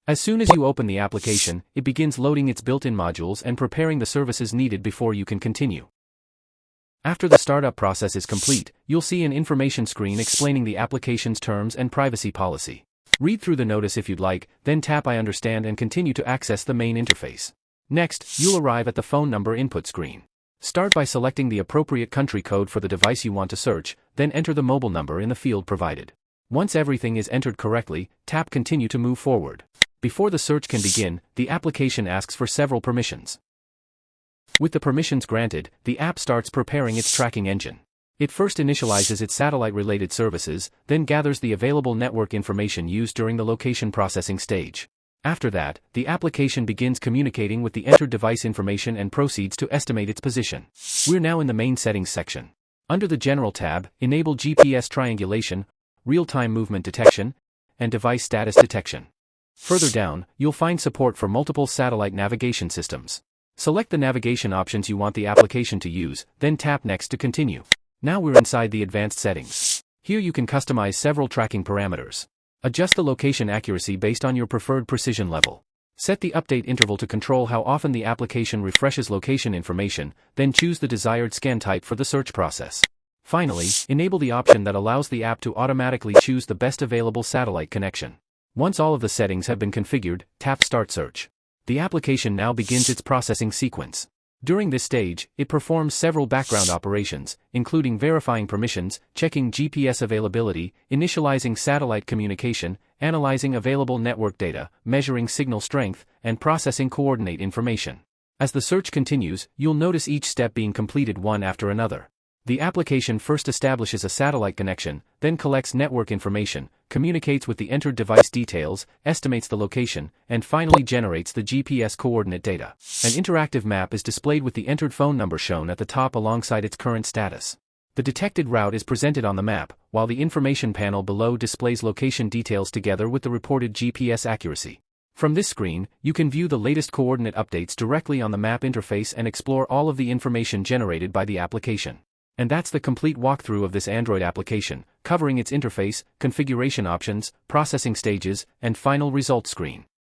As soon as you open the application, it begins loading its built-in modules and preparing the services needed before you can continue. After the startup process is complete, you'll see an information screen explaining the application's terms and privacy policy. Read through the notice if you'd like, then tap I understand and continue to access the main interface. Next, you'll arrive at the phone number input screen. Start by selecting the appropriate country code for the device you want to search, then enter the mobile number in the field provided. Once everything is entered correctly, tap Continue to move forward. Before the search can begin, the application asks for several permissions. With the permissions granted, the app starts preparing its tracking engine. It first initializes its satellite-related services, then gathers the available network information used during the location processing stage. After that, the application begins communicating with the entered device information and proceeds to estimate its position. We're now in the main settings section. Under the General tab, enable GPS triangulation, real-time movement detection, and device status detection. Further down, you'll find support for multiple satellite navigation systems. Select the navigation options you want the application to use, then tap Next to continue. Now we're inside the advanced settings. Here you can customize several tracking parameters. Adjust the location accuracy based on your preferred precision level. Set the update interval to control how often the application refreshes location information, then choose the desired scan type for the search process. Finally, enable the option that allows the app to automatically choose the best available satellite connection. Once all of the settings have been configured, tap Start Search. The application now begins its processing sequence. During this stage, it performs several background operations, including verifying permissions, checking GPS availability, initializing satellite communication, analyzing available network data, measuring signal strength, and processing coordinate information. As the search continues, you'll notice each step being completed one after another. The application first establishes a satellite connection, then collects network information, communicates with the entered device details, estimates the location, and finally generates the GPS coordinate data. An interactive map is displayed with the entered phone number shown at the top alongside its current status. The detected route is presented on the map, while the information panel below displays location details together with the reported GPS accuracy. From this screen, you can view the latest coordinate updates directly on the map interface and explore all of the information generated by the application. And that's the complete walkthrough of this Android application, covering its interface, configuration options, processing stages, and final result screen.